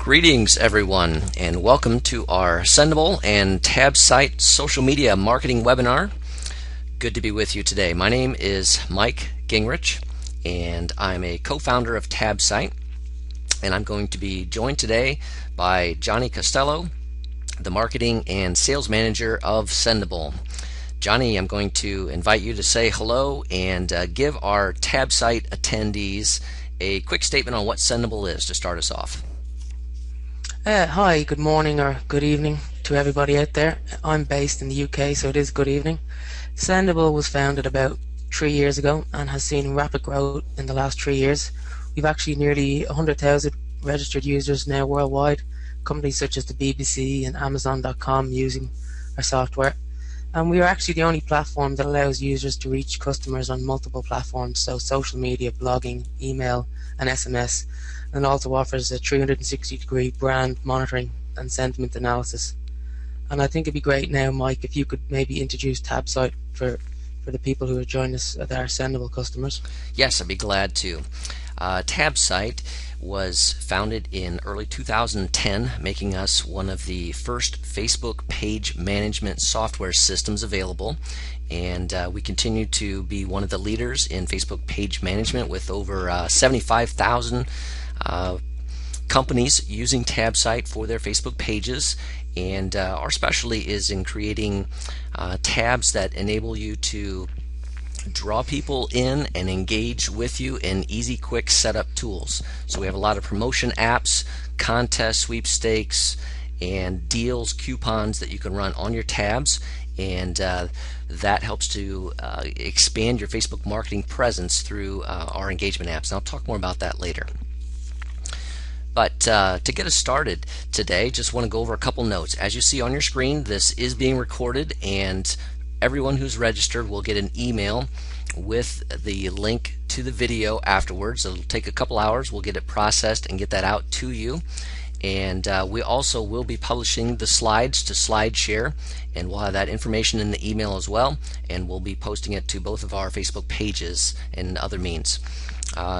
Greetings everyone, and welcome to our Sendible and TabSite social media marketing webinar. Good to be with you today. My name is Mike Gingrich and I'm a co-founder of TabSite, and I'm going to be joined today by Johnny Costello, the marketing and sales manager of Sendible. Johnny, I'm going to invite you to say hello and give our TabSite attendees a quick statement on what Sendible is to start us off. Hi, good morning or good evening to everybody out there. I'm based in the UK, so it is good evening. Sendible was founded about 3 years ago and has seen rapid growth in the last 3 years. We've actually nearly 100,000 registered users now worldwide. Companies such as the BBC and Amazon.com using our software. And we are actually the only platform that allows users to reach customers on multiple platforms, so social media, blogging, email, and SMS. And also offers a 360-degree brand monitoring and sentiment analysis. And I think it'd be great now, Mike, if you could maybe introduce TabSite for the people who are joining us that are Sendible customers. Yes, I'd be glad to. TabSite was founded in early 2010, making us one of the first Facebook page management software systems available. And we continue to be one of the leaders in Facebook page management with over 75,000 companies using TabSite for their Facebook pages, and our specialty is in creating tabs that enable you to draw people in and engage with you in easy, quick setup tools. So we have a lot of promotion apps, contests, sweepstakes, and deals, coupons that you can run on your tabs, and that helps to expand your Facebook marketing presence through our engagement apps. And I'll talk more about that later. But to get us started today, just want to go over a couple notes. As you see on your screen, this is being recorded, and everyone who's registered will get an email with the link to the video afterwards. It'll take a couple hours. We'll get it processed and get that out to you. And we also will be publishing the slides to SlideShare, and we'll have that information in the email as well, and we'll be posting it to both of our Facebook pages and other means.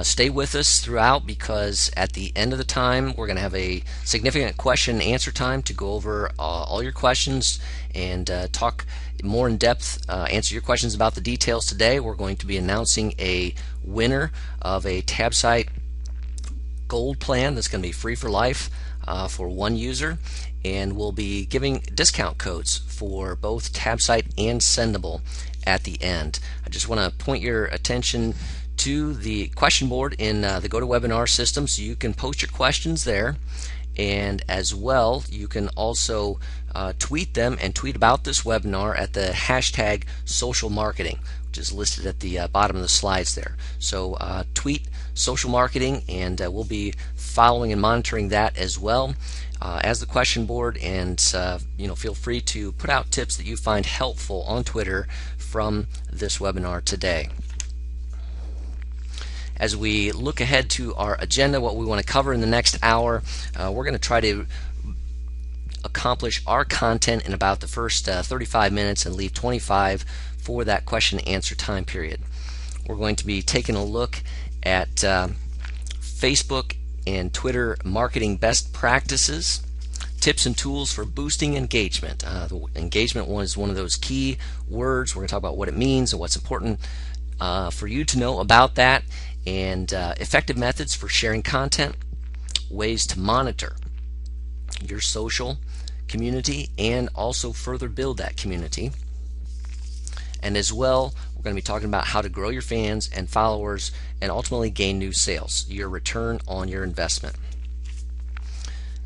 Stay with us throughout, because at the end of the time we're going to have a significant question and answer time to go over all your questions and talk more in depth, answer your questions about the details. Today we're going to be announcing a winner of a TabSite Gold plan that's going to be free for life for one user, and we'll be giving discount codes for both TabSite and Sendible at the end. I just want to point your attention to the question board in the GoToWebinar system, so you can post your questions there, and as well you can also tweet them and tweet about this webinar at the hashtag social marketing, which is listed at the bottom of the slides there. So tweet social marketing, and we'll be following and monitoring that as well as the question board, and feel free to put out tips that you find helpful on Twitter from this webinar today. As we look ahead to our agenda, what we want to cover in the next hour, we're going to try to accomplish our content in about the first 35 minutes and leave 25 for that question and answer time period. We're going to be taking a look at Facebook and Twitter marketing best practices, tips and tools for boosting engagement. The engagement one is one of those key words. We're going to talk about what it means and what's important for you to know about that, and effective methods for sharing content, ways to monitor your social community and also further build that community. And as well, we're going to be talking about how to grow your fans and followers and ultimately gain new sales, your return on your investment.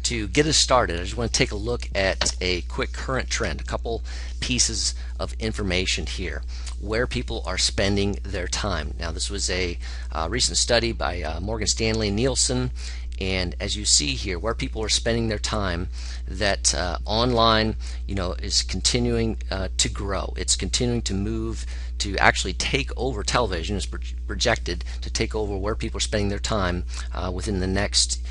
To get us started, I just want to take a look at a quick current trend, a couple pieces of information here, where people are spending their time. Now, this was a recent study by Morgan Stanley Nielsen, and as you see here, where people are spending their time, that online is continuing to grow. It's continuing to move to actually take over television. Is projected to take over where people are spending their time within the next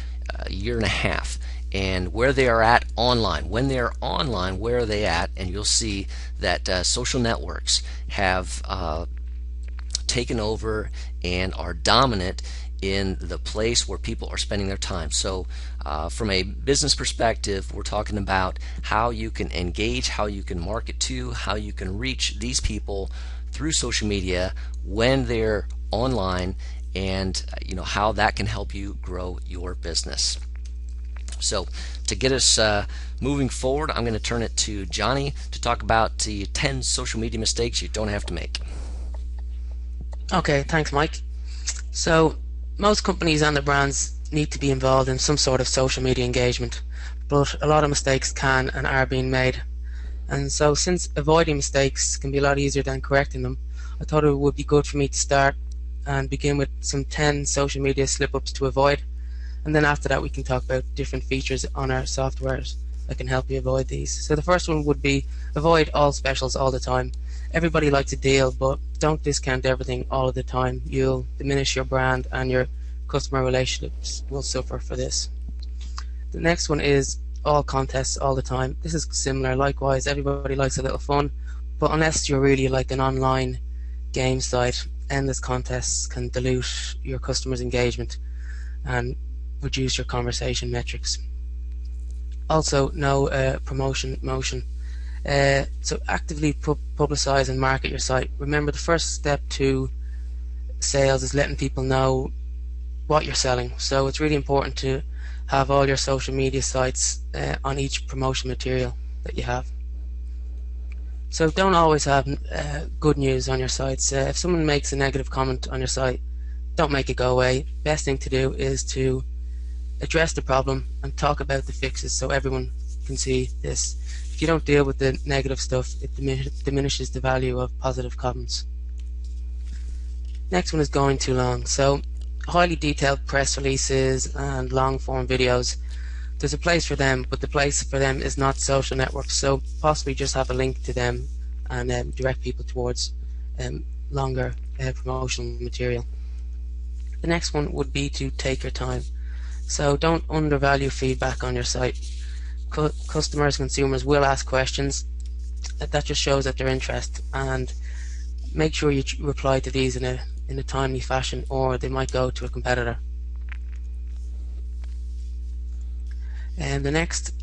year and a half. And where they are at online, when they are online, where are they at? And you'll see that social networks have taken over and are dominant in the place where people are spending their time. So from a business perspective, we're talking about how you can engage, how you can market to, how you can reach these people through social media when they're online, and how that can help you grow your business. So to get us moving forward, I'm going to turn it to Johnny to talk about the 10 social media mistakes you don't have to make. Okay, thanks, Mike. So, most companies and their brands need to be involved in some sort of social media engagement, but a lot of mistakes can and are being made. And so, since avoiding mistakes can be a lot easier than correcting them, I thought it would be good for me to start and begin with some 10 social media slip-ups to avoid. And then after that, we can talk about different features on our softwares that can help you avoid these. So the first one would be avoid all specials all the time. Everybody likes a deal, but don't discount everything all of the time. You'll diminish your brand and your customer relationships will suffer for this. The next one is all contests all the time. This is similar. Likewise, everybody likes a little fun, but unless you're really like an online game site, endless contests can dilute your customers' engagement and reduce your conversation metrics. Also, no promotion motion. So actively publicize and market your site. Remember, the first step to sales is letting people know what you're selling. So it's really important to have all your social media sites on each promotion material that you have. So don't always have good news on your sites. If someone makes a negative comment on your site, don't make it go away. Best thing to do is to address the problem and talk about the fixes so everyone can see this. If you don't deal with the negative stuff, it diminishes the value of positive comments. Next one is going too long. So highly detailed press releases and long form videos, there's a place for them, but the place for them is not social networks. So possibly just have a link to them and direct people towards longer promotional material. The next one would be to take your time. So don't undervalue feedback on your site. Customers, consumers will ask questions. That just shows that they're interested, and make sure you reply to these in a timely fashion, or they might go to a competitor. And the next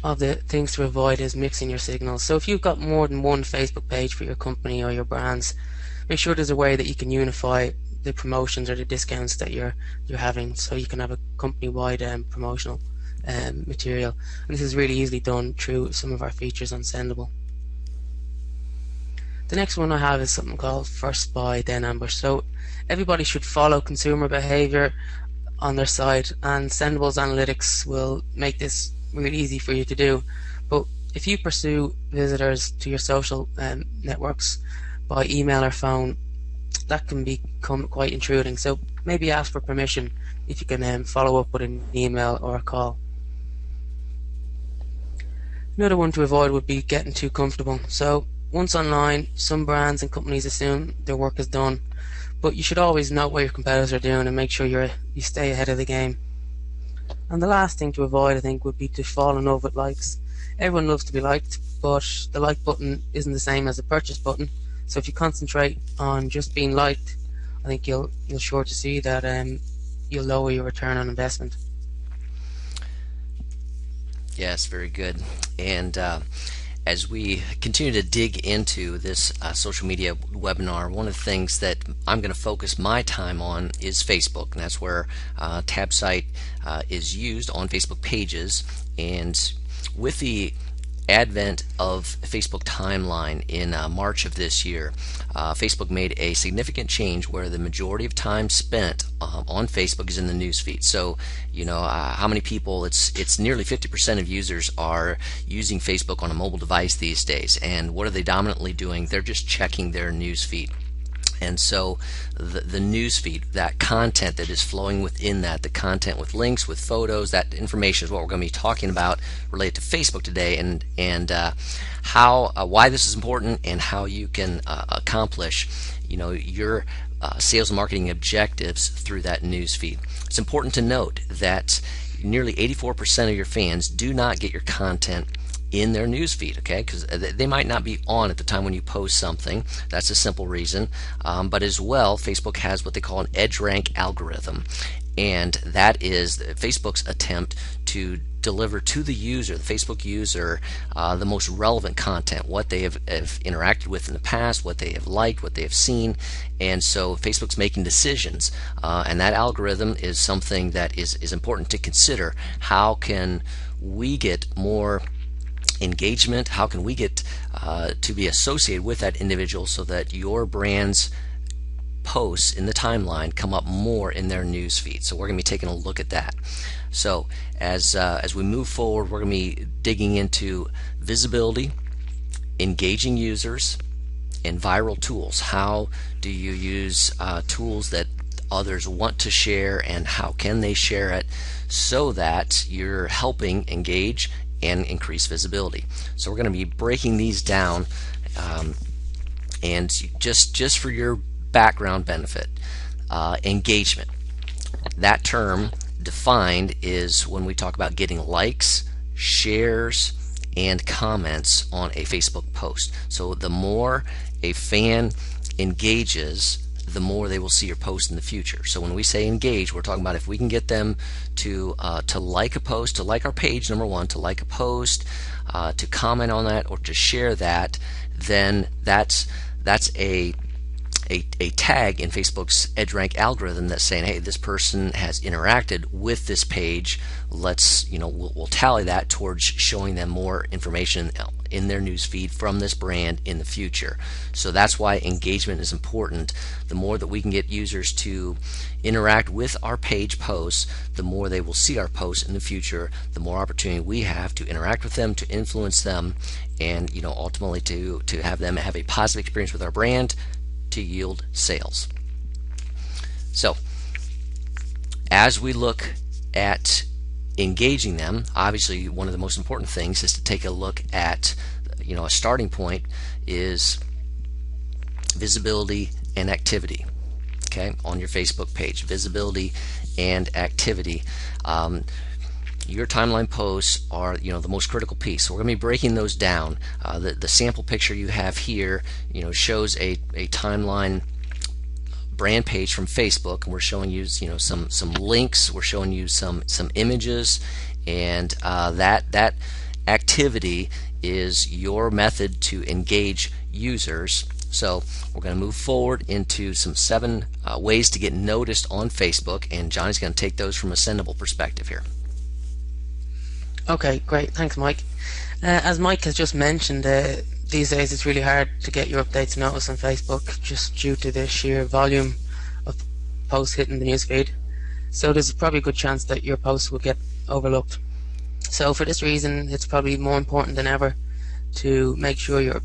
of the things to avoid is mixing your signals. So if you've got more than one Facebook page for your company or your brands, make sure there's a way that you can unify the promotions or the discounts that you're having, so you can have a company-wide promotional material. And this is really easily done through some of our features on Sendible. The next one I have is something called First Buy Then Ambush. So everybody should follow consumer behavior on their site, and Sendible's analytics will make this really easy for you to do. But if you pursue visitors to your social networks by email or phone, that can become quite intruding. So maybe ask for permission if you can follow up with an email or a call. Another one to avoid would be getting too comfortable. So once online, some brands and companies assume their work is done, but you should always note what your competitors are doing and make sure you stay ahead of the game. And the last thing to avoid, I think, would be to fall in love with likes. Everyone loves to be liked, but the like button isn't the same as the purchase button. So if you concentrate on just being liked, I think you'll sure to see that you'll lower your return on investment. Yes, very good. And as we continue to dig into this social media webinar, one of the things that I'm going to focus my time on is Facebook, and that's where TabSite is used on Facebook pages. And with the advent of Facebook timeline in March of this year, Facebook made a significant change where the majority of time spent on Facebook is in the newsfeed. So how many people, it's nearly 50% of users are using Facebook on a mobile device these days, and what are they dominantly doing? They're just checking their newsfeed. And so the newsfeed, that content that is flowing within that, the content with links, with photos, that information is what we're going to be talking about related to Facebook today, and why this is important and how you can accomplish your sales and marketing objectives through that newsfeed. It's important to note that nearly 84% of your fans do not get your content in their newsfeed, okay? Because they might not be on at the time when you post something. That's a simple reason. But as well, Facebook has what they call an EdgeRank algorithm, and that is Facebook's attempt to deliver to the user, the Facebook user, the most relevant content, what they have interacted with in the past, what they have liked, what they have seen. And so Facebook's making decisions, and that algorithm is something that is important to consider. How can we get more engagement? How can we get to be associated with that individual so that your brand's posts in the timeline come up more in their news feed? So we're going to be taking a look at that. So as we move forward, we're going to be digging into visibility, engaging users, and viral tools. How do you use tools that others want to share, and how can they share it so that you're helping engage and increase visibility? So we're going to be breaking these down, and just for your background benefit, engagement. That term defined is when we talk about getting likes, shares, and comments on a Facebook post. So the more a fan engages, the more they will see your post in the future. So when we say engage, we're talking about if we can get them to like a post, to like our page, number one, to like a post, to comment on that, or to share that, then that's a tag in Facebook's EdgeRank algorithm that's saying, hey, this person has interacted with this page. Let's, we'll tally that towards showing them more information in their news feed from this brand in the future. So that's why engagement is important. The more that we can get users to interact with our page posts, the more they will see our posts in the future, the more opportunity we have to interact with them, to influence them, and ultimately to have them have a positive experience with our brand, to yield sales. So as we look at engaging them, obviously one of the most important things is to take a look at, a starting point is visibility and activity, okay, on your Facebook page. Visibility and activity. Your timeline posts are the most critical piece. So we're going to be breaking those down. The sample picture you have here shows a timeline brand page from Facebook, and we're showing you some links, we're showing you some images, and that activity is your method to engage users. So we're going to move forward into some 7 ways to get noticed on Facebook, and Johnny's going to take those from a Sendible perspective here. Okay, great. Thanks, Mike. As Mike has just mentioned, these days it's really hard to get your updates noticed on Facebook just due to the sheer volume of posts hitting the newsfeed. So there's probably a good chance that your posts will get overlooked. So for this reason, it's probably more important than ever to make sure your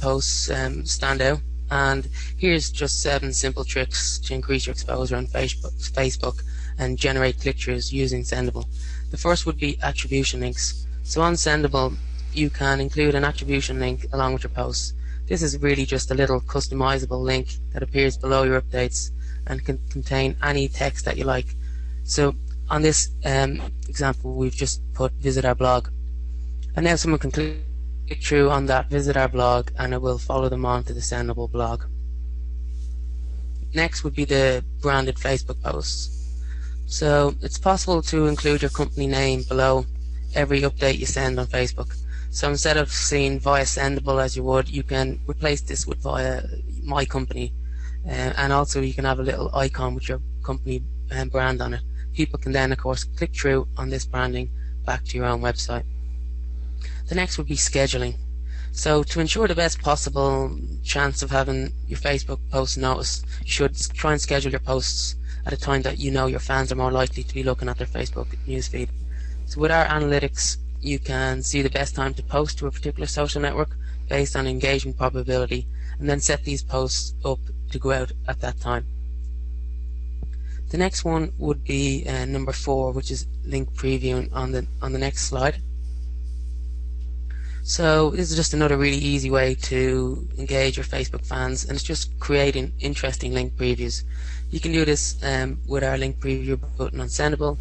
posts stand out. And here's just 7 simple tricks to increase your exposure on Facebook and generate click-throughs using Sendible. The first would be attribution links. So on Sendible, you can include an attribution link along with your posts. This is really just a little customizable link that appears below your updates and can contain any text that you like. So on this example, we've just put visit our blog. And now someone can click through on that visit our blog, and it will follow them on to the Sendible blog. Next would be the branded Facebook posts. So it's possible to include your company name below every update you send on Facebook. So instead of seeing via Sendible as you would, you can replace this with via my company, and also you can have a little icon with your company brand on it. People can then of course click through on this branding back to your own website. The next would be scheduling. So to ensure the best possible chance of having your Facebook posts noticed, you should try and schedule your posts at a time that your fans are more likely to be looking at their Facebook newsfeed. So with our analytics, you can see the best time to post to a particular social network based on engagement probability, and then set these posts up to go out at that time. The next one would be number 4, which is link previewing on the next slide. So this is just another really easy way to engage your Facebook fans, and it's just creating interesting link previews. You can do this with our link preview button on Sendible.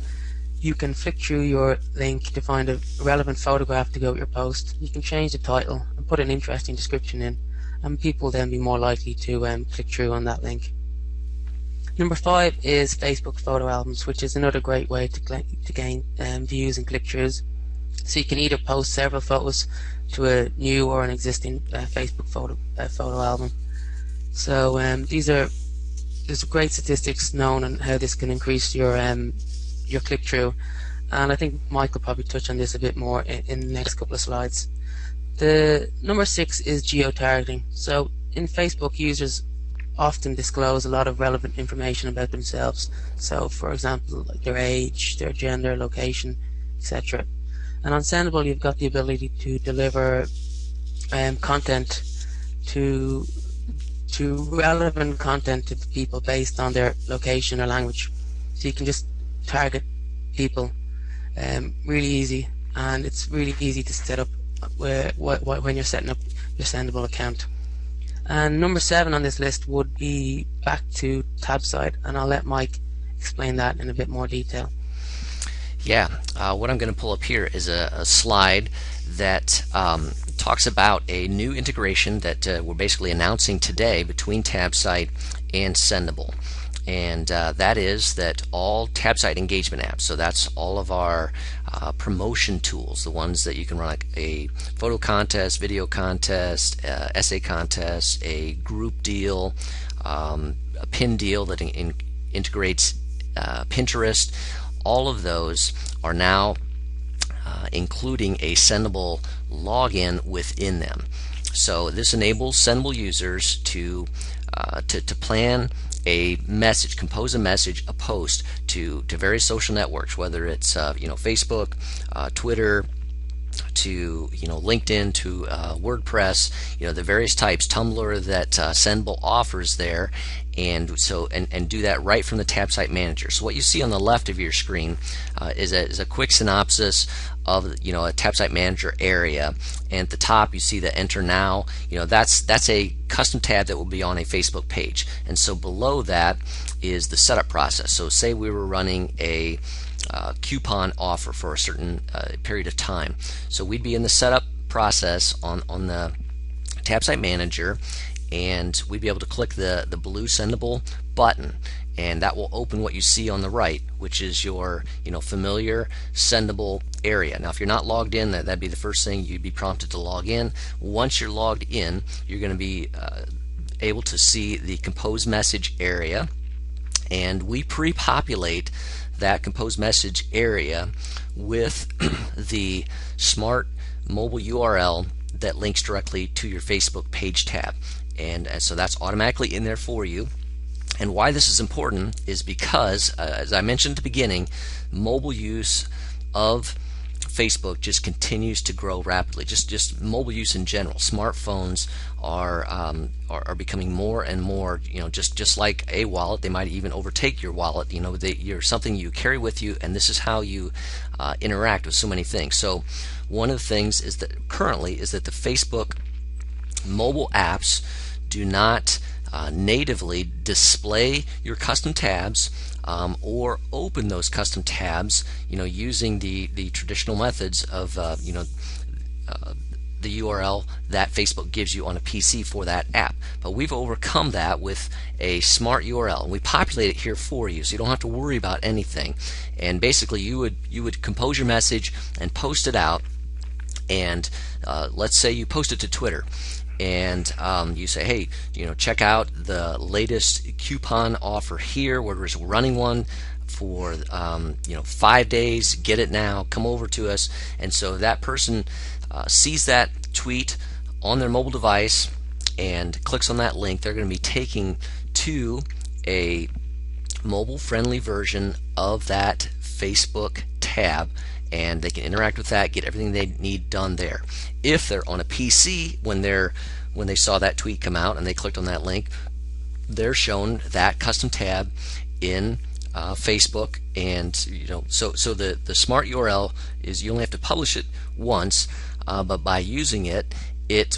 you can flick through your link to find a relevant photograph to go with your post. You can change the title and put an interesting description in, and people will then be more likely to click through on that link. Number 5 is Facebook photo albums, which is another great way to gain views and click-throughs. So you can either post several photos to a new or an existing Facebook photo album. So there's great statistics known on how this can increase your click-through, and I think Mike will probably touch on this a bit more in the next couple of slides. The number 6 is geo-targeting. So in Facebook, users often disclose a lot of relevant information about themselves. So for example, like their age, their gender, location, etc. And on Sendible, you've got the ability to deliver content to relevant content to people based on their location or language. So you can just target people really easy, and it's really easy to set up when you're setting up your Sendible account. And number 7 on this list would be back to TabSite, and I'll let Mike explain that in a bit more detail. Yeah, what I'm going to pull up here is a slide that talks about a new integration that we're basically announcing today between TabSite and Sendible. And that is that all TabSite engagement apps, so that's all of our promotion tools, the ones that you can run like a photo contest, video contest, essay contest, a group deal, a pin deal that integrates Pinterest. All of those are now including a Sendible login within them. So this enables Sendible users to plan a message, compose a message, a post to various social networks, whether it's Facebook, Twitter, to LinkedIn, to WordPress, the various types, Tumblr that Sendible offers there, and do that right from the TabSite manager. So what you see on the left of your screen is a quick synopsis of a TabSite manager area, and at the top you see the enter now. That's a custom tab that will be on a Facebook page, and so below that is the setup process. So say we were running a coupon offer for a certain period of time, so we'd be in the setup process on the TabSite manager, and we'd be able to click the blue Sendible button, and that will open what you see on the right, which is your familiar Sendible area. Now if you're not logged in, that'd be the first thing you'd be prompted to log in. Once you're logged in, you're going to be able to see the compose message area, and we pre-populate that compose message area with the smart mobile URL that links directly to your Facebook page tab, and so that's automatically in there for you. And why this is important is because, as I mentioned at the beginning, mobile use of Facebook just continues to grow rapidly. Just mobile use in general. Smartphones are becoming more and more. Just like a wallet, they might even overtake your wallet. You're something you carry with you, and this is how you interact with so many things. So one of the things is that currently is that the Facebook mobile apps do not natively display your custom tabs or open those custom tabs using the traditional methods of the URL that Facebook gives you on a PC for that app. But we've overcome that with a smart URL, and we populate it here for you, so you don't have to worry about anything. And basically you would compose your message and post it out, and let's say you post it to Twitter, and you say, hey, check out the latest coupon offer here. We're just running one for 5 days. Get it now. Come over to us. And so that person sees that tweet on their mobile device and clicks on that link. They're going to be taken to a mobile-friendly version of that Facebook tab, and they can interact with that, get everything they need done there. If they're on a PC, when they saw that tweet come out and they clicked on that link, they're shown that custom tab in Facebook, and so the smart URL is you only have to publish it once, but by using it,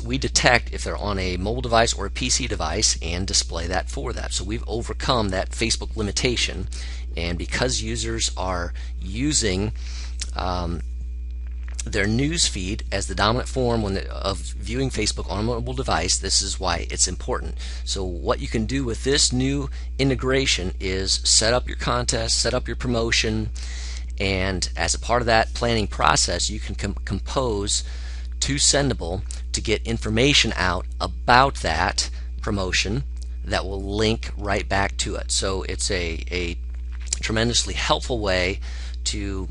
we detect if they're on a mobile device or a PC device and display that for that. So we've overcome that Facebook limitation And because users are using their news feed as the dominant form of viewing Facebook on a mobile device, this is why it's important. So what you can do with this new integration is set up your contest, set up your promotion, and as a part of that planning process, you can compose to Sendible to get information out about that promotion that will link right back to it. So it's a tremendously helpful way to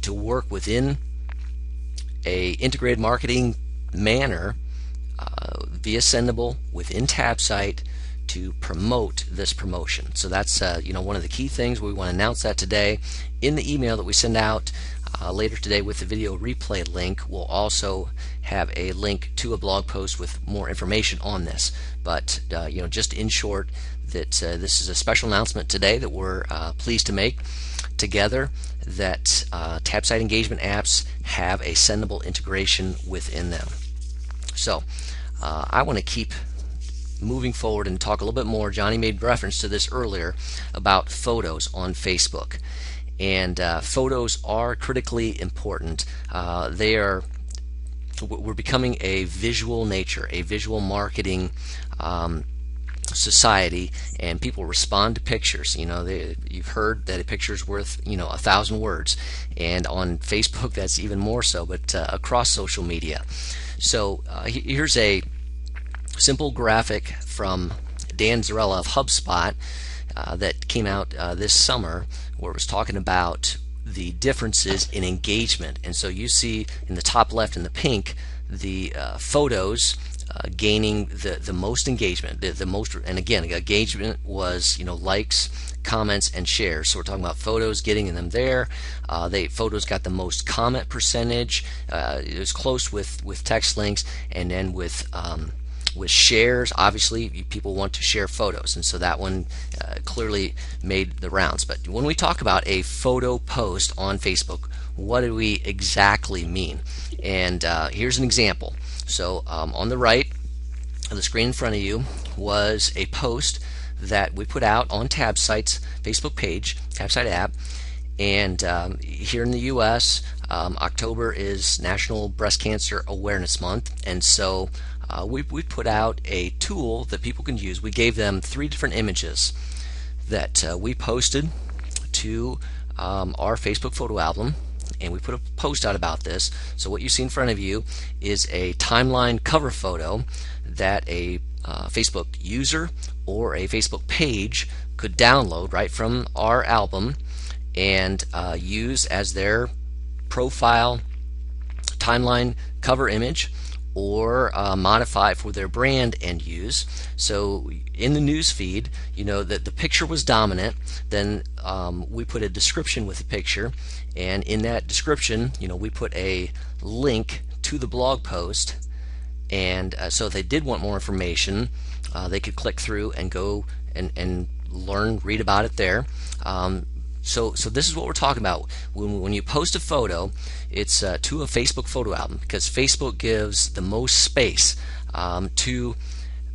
work within a integrated marketing manner via Sendible within TabSite to promote this promotion. So that's one of the key things. We want to announce that today in the email that we send out later today with the video replay link. We'll also have a link to a blog post with more information on this. But just in short, that this is a special announcement today that we're pleased to make together, that TabSite engagement apps have a Sendible integration within them. So I want to keep moving forward and talk a little bit more. Johnny made reference to this earlier about photos on Facebook, and photos are critically important. We're becoming a visual nature, a visual marketing society, and people respond to pictures. You've heard that a picture is worth 1,000 words, and on Facebook that's even more so, but across social media. So here's a simple graphic from Dan Zarella of HubSpot that came out this summer, where it was talking about the differences in engagement. And so you see in the top left in the pink the photos gaining the most engagement, the most, and again, engagement was likes, comments, and shares. So we're talking about photos getting them there. Photos got the most comment percentage. It was close with text links, and then with shares, obviously people want to share photos, and so that one clearly made the rounds. But when we talk about a photo post on Facebook, what do we exactly mean? And here's an example. So on the right of the screen in front of you was a post that we put out on TabSite's Facebook page, TabSite app. And here in the US, October is National Breast Cancer Awareness Month, and so we put out a tool that people can use. We gave them 3 different images that we posted to our Facebook photo album, and we put a post out about this. So what you see in front of you is a timeline cover photo that a Facebook user or a Facebook page could download right from our album and use as their profile timeline cover image, or modify for their brand and use. So in the news feed, that the picture was dominant. Then we put a description with the picture, and in that description, we put a link to the blog post. And so if they did want more information, they could click through and go and read about it there. So this is what we're talking about. When you post a photo, it's to a Facebook photo album, because Facebook gives the most space to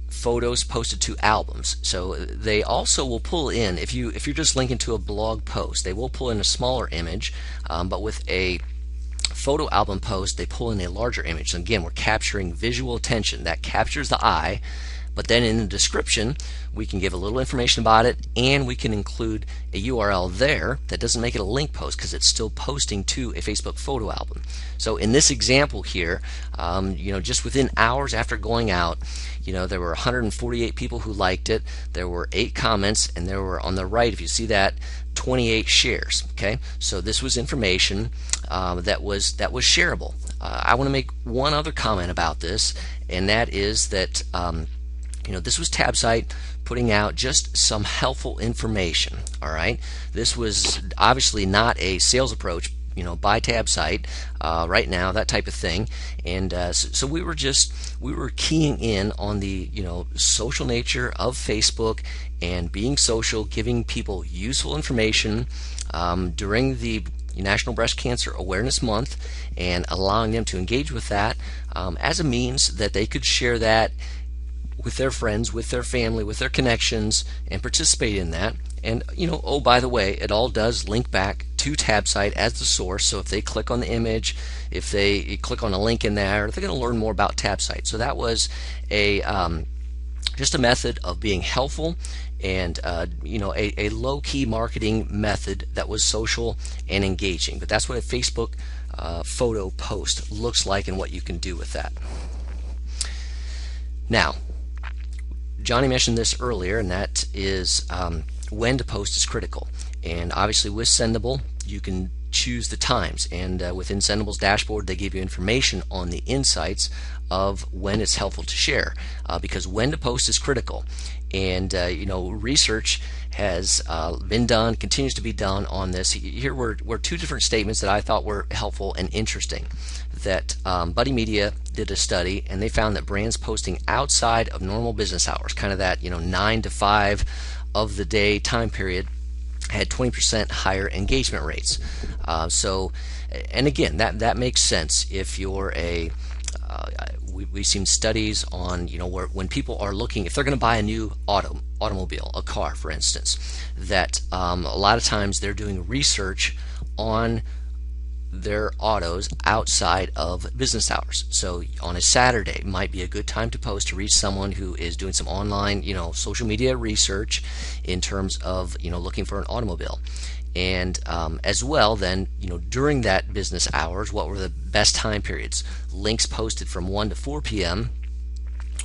photos posted to albums. So they also will pull in, if you're just linking to a blog post, they will pull in a smaller image, but with a photo album post, they pull in a larger image. So again, we're capturing visual attention. That captures the eye. But then in the description, we can give a little information about it, and we can include a URL there that doesn't make it a link post, because it's still posting to a Facebook photo album. So in this example here, just within hours after going out, there were 148 people who liked it. There were 8 comments, and there were, on the right, if you see that, 28 shares. Okay, so this was information that was shareable. I want to make one other comment about this, and that is that this was TabSite putting out just some helpful information. All right, this was obviously not a sales approach, by TabSite right now, that type of thing. And so we were keying in on the social nature of Facebook and being social, giving people useful information during the National Breast Cancer Awareness Month, and allowing them to engage with that as a means that they could share that with their friends, with their family, with their connections, and participate in that. And oh, by the way, it all does link back to TabSite as the source. So if they click on the image, if they click on a link in there, they're going to learn more about TabSite. So that was a just a method of being helpful, and a low-key marketing method that was social and engaging. But that's what a Facebook photo post looks like and what you can do with that. Now, Johnny mentioned this earlier, and that is when to post is critical. And obviously with Sendible, you can choose the times, and within Sendible's dashboard they give you information on the insights of when it's helpful to share, because when to post is critical. And research has been done, continues to be done on this. Here were two different statements that I thought were helpful and interesting. That Buddy Media did a study, and they found that brands posting outside of normal business hours, kind of that 9 to 5 of the day time period, had 20% higher engagement rates. And again, that makes sense if you're we've seen studies on where when people are looking, if they're going to buy a new automobile, a car for instance, that a lot of times they're doing research on their autos outside of business hours. So on a Saturday might be a good time to post to reach someone who is doing some online social media research in terms of looking for an automobile. And as well, then during that business hours, what were the best time periods? Links posted from 1 to 4 p.m.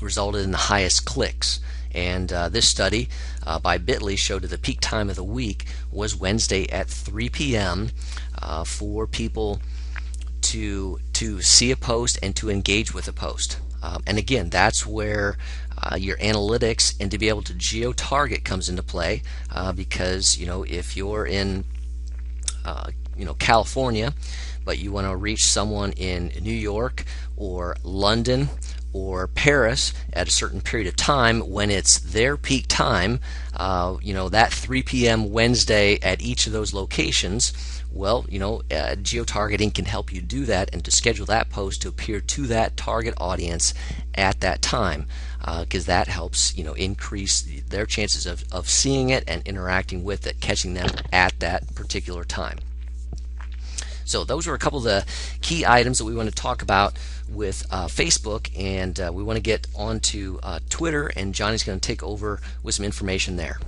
resulted in the highest clicks. And this study by Bitly showed that the peak time of the week was Wednesday at 3 p.m. For people to see a post and to engage with a post. And again, that's where your analytics and to be able to geo-target comes into play, because if you're in California, but you want to reach someone in New York or London or Paris at a certain period of time when it's their peak time, that 3 p.m. Wednesday at each of those locations, well, geo-targeting can help you do that and to schedule that post to appear to that target audience at that time, because that helps increase their chances of seeing it and interacting with it, catching them at that particular time. So those are a couple of the key items that we want to talk about with Facebook, and we want to get onto Twitter, and Johnny's going to take over with some information there.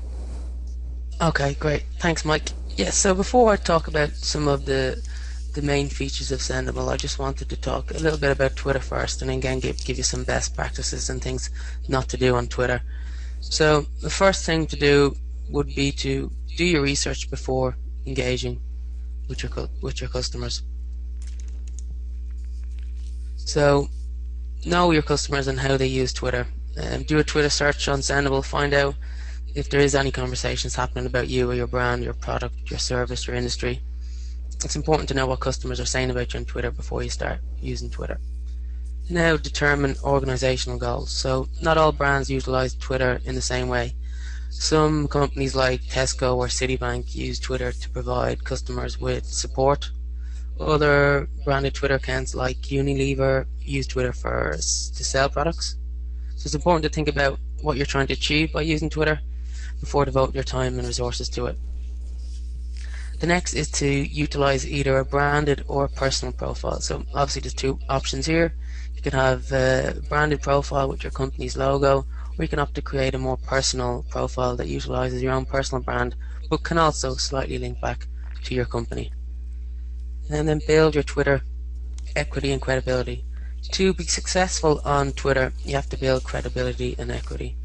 Okay, great. Thanks, Mike. Yeah, so before I talk about some of the main features of Sendible, I just wanted to talk a little bit about Twitter first, and again give you some best practices and things not to do on Twitter. So the first thing to do would be to do your research before engaging with your customers. So know your customers and how they use Twitter. Do a Twitter search on Sendible, find out if there is any conversations happening about you or your brand, your product, your service, your industry. It's important to know what customers are saying about you on Twitter before you start using Twitter. Now determine organizational goals. So not all brands utilize Twitter in the same way. Some companies like Tesco or Citibank use Twitter to provide customers with support. Other branded Twitter accounts like Unilever use Twitter to sell products. So it's important to think about what you're trying to achieve by using Twitter before devoting your time and resources to it. The next is to utilize either a branded or personal profile. So obviously there's two options here. You can have a branded profile with your company's logo, or you can opt to create a more personal profile that utilizes your own personal brand but can also slightly link back to your company. And then build your Twitter equity and credibility. To be successful on Twitter, you have to build credibility and equity.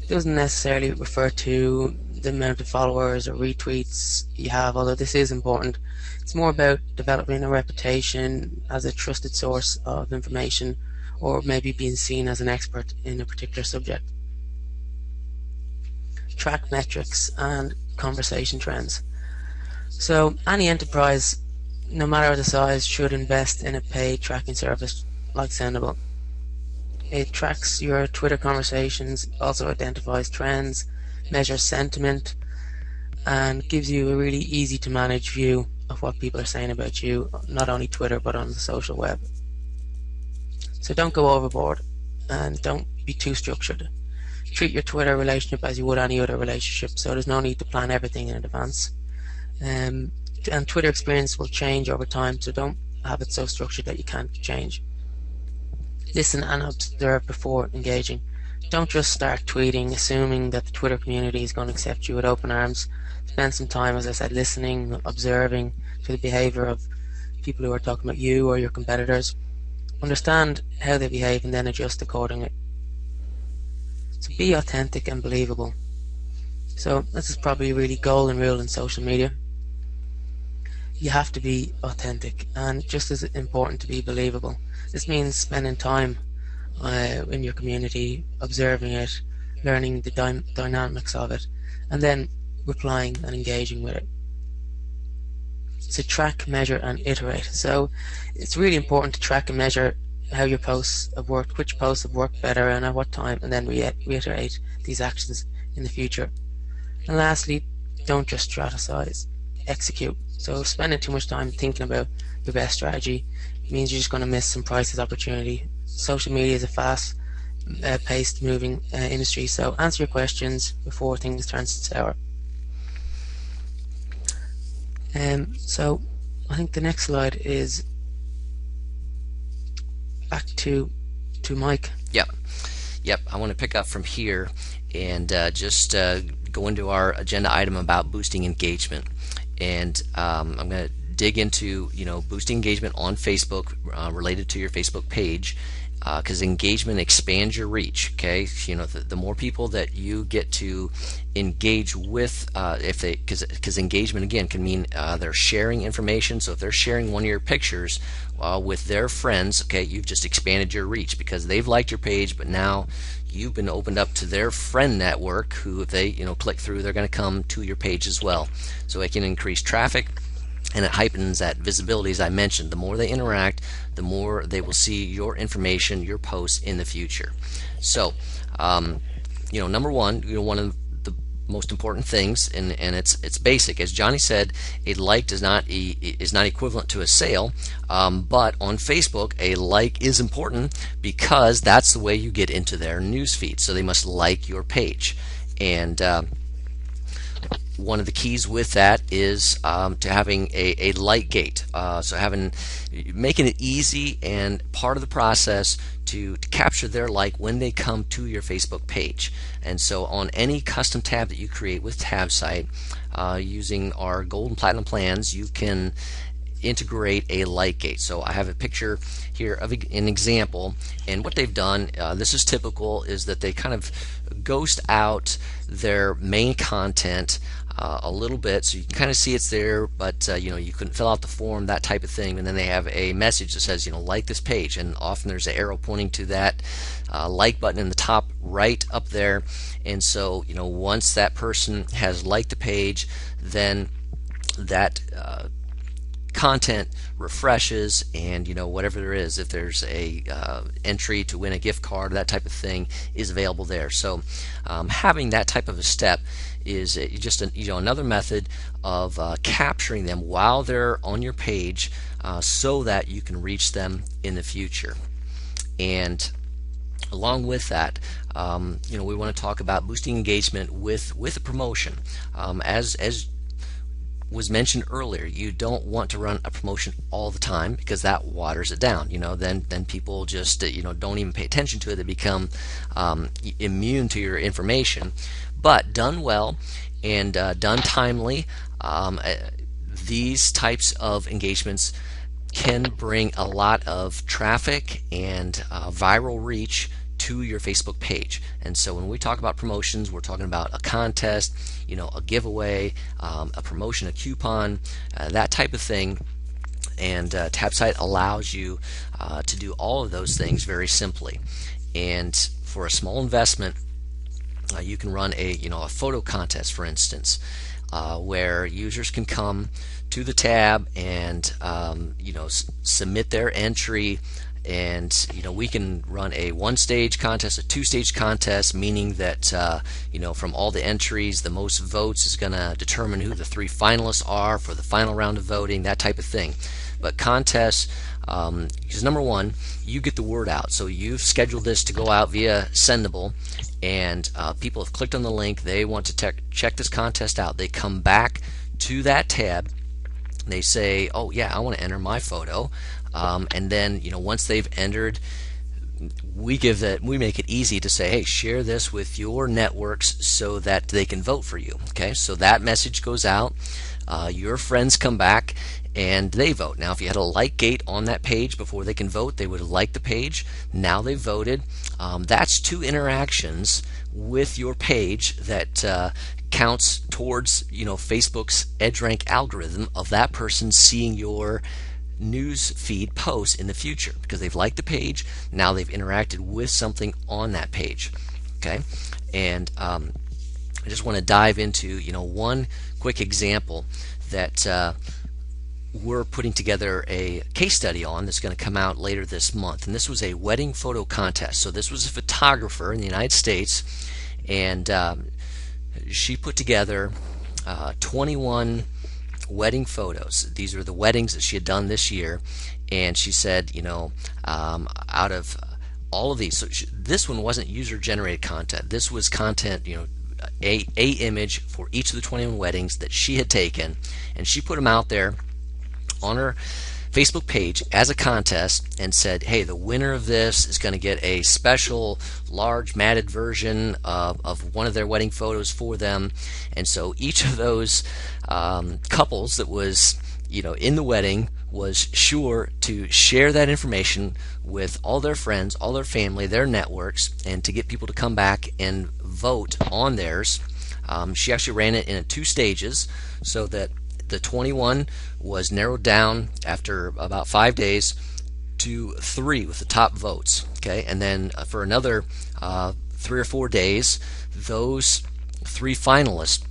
It doesn't necessarily refer to the amount of followers or retweets you have, although this is important. It's more about developing a reputation as a trusted source of information, or maybe being seen as an expert in a particular subject. Track metrics and conversation trends. So any enterprise, no matter the size, should invest in a paid tracking service like Sendible. It tracks your Twitter conversations, also identifies trends, measures sentiment, and gives you a really easy to manage view of what people are saying about you, not only Twitter but on the social web. So don't go overboard and don't be too structured. treat your Twitter relationship as you would any other relationship, so there's no need to plan everything in advance. And Twitter experience will change over time, so don't have it so structured that you can't change. Listen and observe before engaging. Don't just start tweeting assuming that the Twitter community is going to accept you with open arms. Spend some time, as I said, listening, observing to the behavior of people who are talking about you or your competitors. Understand how they behave and then adjust accordingly. So be authentic and believable. So this is probably a really golden rule in social media. You have to be authentic, and just as important to be believable. This means spending time in your community, observing it, learning the dynamics of it, and then replying and engaging with it. So track, measure, and iterate. So it's really important to track and measure how your posts have worked, which posts have worked better and at what time, and then reiterate these actions in the future. And lastly, don't just strategize, execute. So spending too much time thinking about your best strategy means you're just going to miss some priceless opportunity. Social media is a fast paced moving industry, so answer your questions before things turn sour. So I think the next slide is back to Mike. Yep. I want to pick up from here and just go into our agenda item about boosting engagement. And I'm going to dig into boosting engagement on Facebook related to your Facebook page, because engagement expands your reach. Okay, the more people that you get to engage with, because engagement again can mean they're sharing information. So if they're sharing one of your pictures with their friends, okay, you've just expanded your reach because they've liked your page, but now you've been opened up to their friend network, who if they click through, they're going to come to your page as well. So it can increase traffic, and it heightens that visibility, as I mentioned. The more they interact, the more they will see your information, your posts in the future. So number one, one of the most important things, and it's basic, as Johnny said, a like is not equivalent to a sale, but on Facebook a like is important because that's the way you get into their news feed. So they must like your page, and one of the keys with that is to having a like gate. So making it easy and part of the process to capture their like when they come to your Facebook page. And so on any custom tab that you create with TabSite, using our gold and platinum plans, you can integrate a like gate. So I have a picture here of an example, and what they've done, this is typical, is that they kind of ghost out their main content a little bit, so you can kind of see it's there, but you couldn't fill out the form, that type of thing. And then they have a message that says like this page, and often there's an arrow pointing to that like button in the top right up there. And so once that person has liked the page, then that content refreshes, and whatever there is, if there's a entry to win a gift card, that type of thing is available there. So having that type of a step is just another method of capturing them while they're on your page, so that you can reach them in the future. And along with that, we want to talk about boosting engagement with a promotion. As was mentioned earlier, you don't want to run a promotion all the time because that waters it down. Then people just don't even pay attention to it. They become immune to your information. But done well and done timely, these types of engagements can bring a lot of traffic and viral reach to your Facebook page. And so when we talk about promotions, we're talking about a contest, a giveaway, a promotion, a coupon, that type of thing. And TabSite allows you to do all of those things very simply. And for a small investment, you can run a photo contest, for instance, where users can come to the tab and submit their entry. And we can run a one-stage contest, a two-stage contest, meaning that from all the entries, the most votes is going to determine who the 3 finalists are for the final round of voting, that type of thing. But contests Because number one, you get the word out. So you've scheduled this to go out via Sendible, and people have clicked on the link. They want to check this contest out. They come back to that tab. They say, "Oh yeah, I want to enter my photo," and then once they've entered, we make it easy to say, hey, share this with your networks so that they can vote for you. Okay, so that message goes out. Your friends come back and they vote. Now, if you had a like gate on that page before they can vote, they would like the page. Now they've voted. That's 2 interactions with your page that counts towards Facebook's EdgeRank algorithm of that person seeing your news feed posts in the future, because they've liked the page. Now they've interacted with something on that page. Okay, and I just want to dive into one quick example that we're putting together a case study on that's going to come out later this month. And this was a wedding photo contest. So this was a photographer in the United States, and she put together 21 wedding photos. These are the weddings that she had done this year, and she said, out of all of these, so this one wasn't user-generated content. This was content, a image for each of the 21 weddings that she had taken, and she put them out there on her Facebook page as a contest and said, hey, the winner of this is going to get a special large matted version of one of their wedding photos for them. And so each of those couples that was in the wedding was sure to share that information with all their friends, all their family, their networks, and to get people to come back and vote on theirs. She actually ran it in 2 stages, so that the 21 was narrowed down after about 5 days to 3 with the top votes. Okay, and then for another 3 or 4 days, those 3 finalists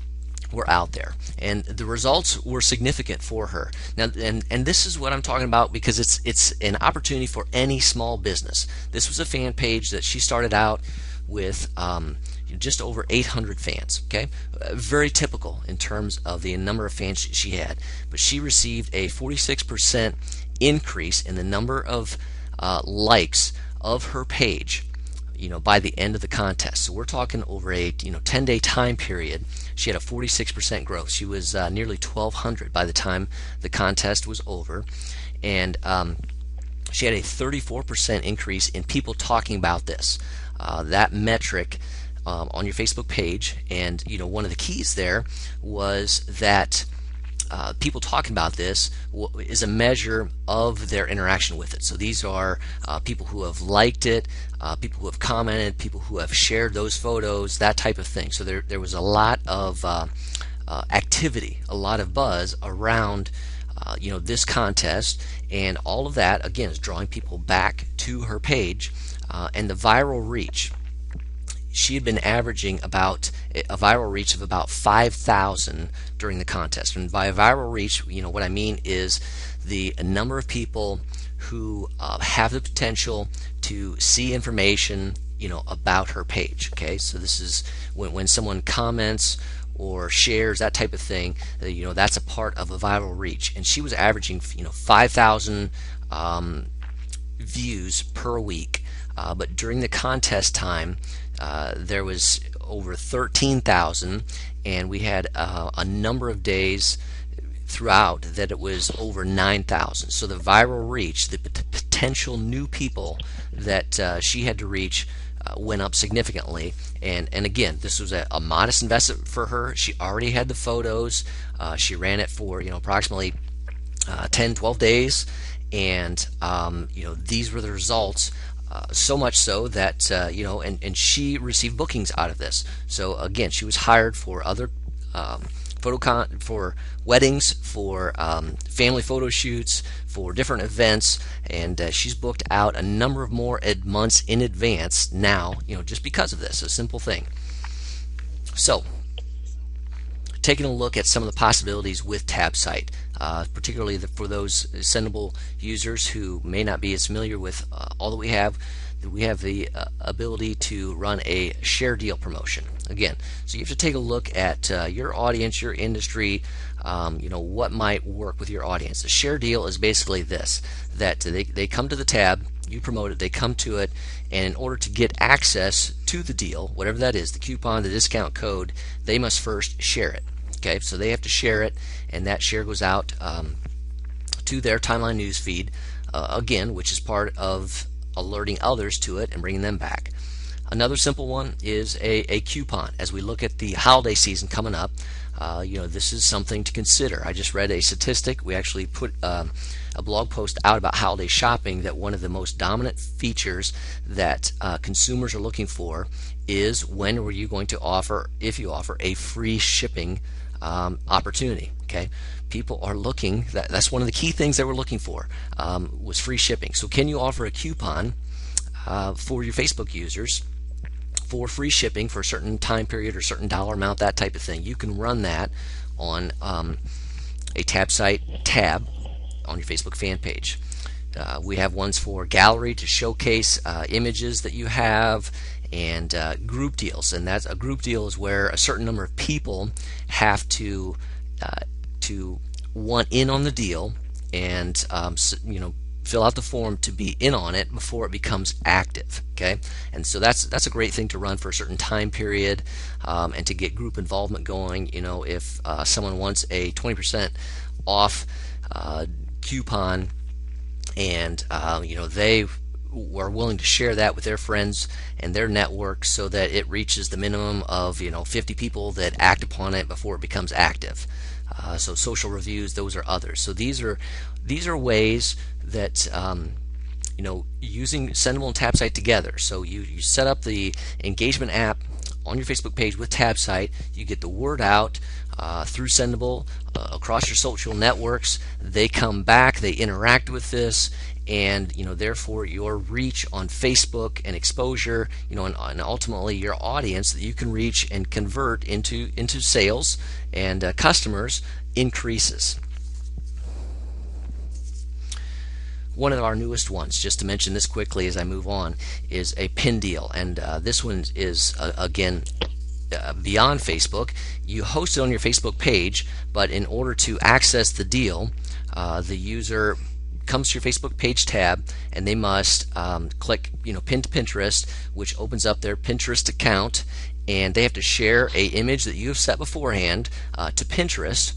were out there, and the results were significant for her. Now, and this is what I'm talking about, because it's an opportunity for any small business. This was a fan page that she started out with just over 800 fans. Okay, very typical in terms of the number of fans she had, but she received a 46% increase in the number of likes of her page by the end of the contest. So we're talking over a 10-day time period. She had a 46% growth. She was nearly 1,200 by the time the contest was over, and she had a 34% increase in people talking about this. That metric on your Facebook page, and one of the keys there was that people talking about this is a measure of their interaction with it. So these are people who have liked it, people who have commented, people who have shared those photos, that type of thing. So there was a lot of activity, a lot of buzz around this contest, and all of that again is drawing people back to her page. And the viral reach, she had been averaging about a viral reach of about 5,000 during the contest. And by a viral reach, what I mean is the number of people who have the potential to see information about her page. Okay, so this is when someone comments or shares, that type of thing, that's a part of a viral reach. And she was averaging 5,000 views per week. But during the contest time, there was over 13,000, and we had a number of days throughout that it was over 9,000. So the viral reach, the potential new people that she had to reach, went up significantly. And again, this was a modest investment for her. She already had the photos. She ran it for approximately 10-12 days, and these were the results. So much so that and she received bookings out of this. So again, she was hired for other for weddings, for family photo shoots, for different events, and she's booked out a number of more months in advance now. Just because of this, a simple thing. So, taking a look at some of the possibilities with TabSite, particularly for those Sendible users who may not be as familiar with all that we have. We have the ability to run a share deal promotion. Again, so you have to take a look at your audience, your industry, what might work with your audience. A share deal is basically this, that they come to the tab, you promote it, they come to it, and in order to get access to the deal, whatever that is, the coupon, the discount code, they must first share it. Okay, so they have to share it, and that share goes out to their timeline news feed, again, which is part of alerting others to it and bringing them back. Another simple one is a coupon. As we look at the holiday season coming up, this is something to consider. I just read a statistic. We actually put a blog post out about holiday shopping, that one of the most dominant features that consumers are looking for is, when are you going to offer, if you offer, a free shipping opportunity. Okay, people are looking, that's one of the key things they were looking for, was free shipping. So can you offer a coupon for your Facebook users for free shipping for a certain time period or certain dollar amount, that type of thing? You can run that on a TabSite tab on your Facebook fan page. We have ones for gallery to showcase images that you have, and group deals. And that's a group deal is where a certain number of people have to want in on the deal, and fill out the form to be in on it before it becomes active. Okay, and so that's a great thing to run for a certain time period, and to get group involvement going. If someone wants a 20% off coupon, and they were willing to share that with their friends and their network, so that it reaches the minimum of 50 people that act upon it before it becomes active. So social reviews, those are others. So these are ways that using Sendible and TabSite together. So you set up the engagement app on your Facebook page with TabSite. You get the word out through Sendible across your social networks. They come back, they interact with this, and therefore your reach on Facebook and exposure, and ultimately your audience that you can reach and convert into sales and customers increases. One of our newest ones, just to mention this quickly as I move on, is a pin deal, and this one is again beyond Facebook. You host it on your Facebook page, but in order to access the deal, the user comes to your Facebook page tab, and they must click pin to Pinterest, which opens up their Pinterest account, and they have to share a image that you have set beforehand to Pinterest.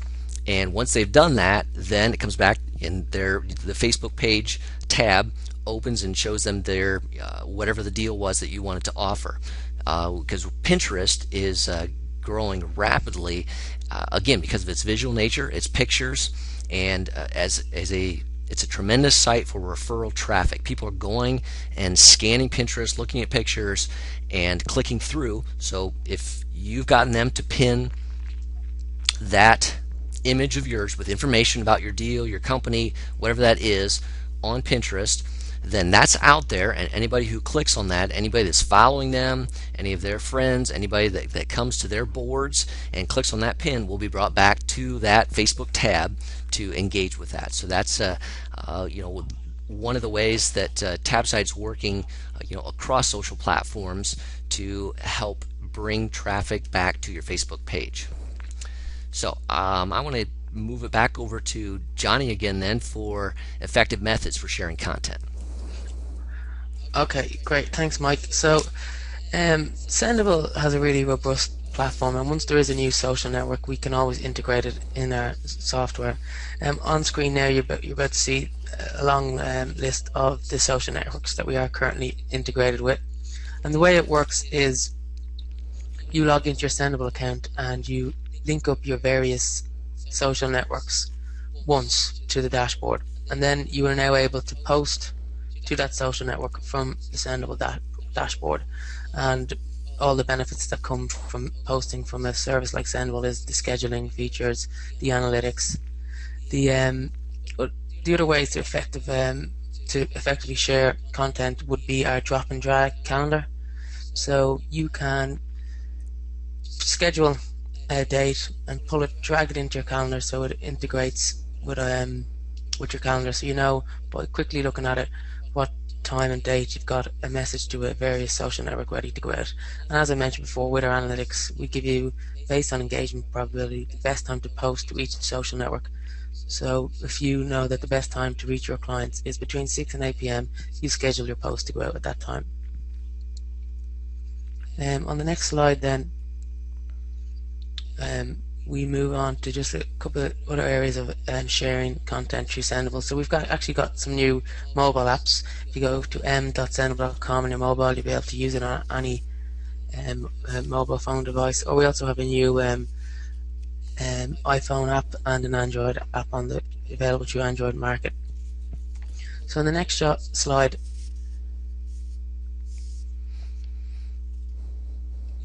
And once they've done that, then it comes back in the Facebook page tab, opens and shows them their whatever the deal was that you wanted to offer. Because Pinterest is growing rapidly, again, because of its visual nature, its pictures, and it's a tremendous site for referral traffic. People are going and scanning Pinterest, looking at pictures, and clicking through. So if you've gotten them to pin that image of yours with information about your deal, your company, whatever that is, on Pinterest, then that's out there, and anybody who clicks on that, anybody that's following them, any of their friends, anybody that comes to their boards and clicks on that pin will be brought back to that Facebook tab to engage with that. So that's one of the ways that TabSite's working across social platforms to help bring traffic back to your Facebook page. So I want to move it back over to Johnny again then for effective methods for sharing content. Okay, great. Thanks, Mike. So, Sendible has a really robust platform, and once there is a new social network, we can always integrate it in our software. On screen now, you're about to see a long list of the social networks that we are currently integrated with. And the way it works is you log into your Sendible account and you link up your various social networks once to the dashboard, and then you are now able to post to that social network from the Sendible dashboard. And all the benefits that come from posting from a service like Sendible is the scheduling features, the analytics. The other ways to effectively share content would be our drop and drag calendar. So you can schedule a date and drag it into your calendar so it integrates with your calendar, so by quickly looking at it what time and date you've got a message to a various social network ready to go out. And as I mentioned before, with our analytics, we give you based on engagement probability, the best time to post to each social network. So if you know that the best time to reach your clients is between 6 and 8 p.m., you schedule your post to go out at that time. On the next slide then, we move on to just a couple of other areas of sharing content through Sendible. So we've actually got some new mobile apps. If you go to m.sendible.com on your mobile, you'll be able to use it on any mobile phone device. Or we also have a new iPhone app and an Android app available through Android Market. So in the next slide,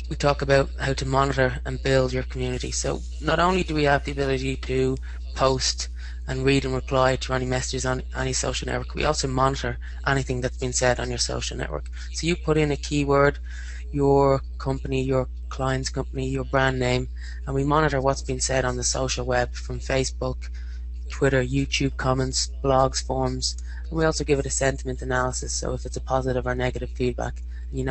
we talk about how to monitor and build your community. So not only do we have the ability to post and read and reply to any messages on any social network, we also monitor anything that's been said on your social network. So you put in a keyword, your company, your client's company, your brand name, and we monitor what's been said on the social web from Facebook, Twitter, YouTube comments, blogs, forums, and we also give it a sentiment analysis. So if it's a positive or negative feedback, you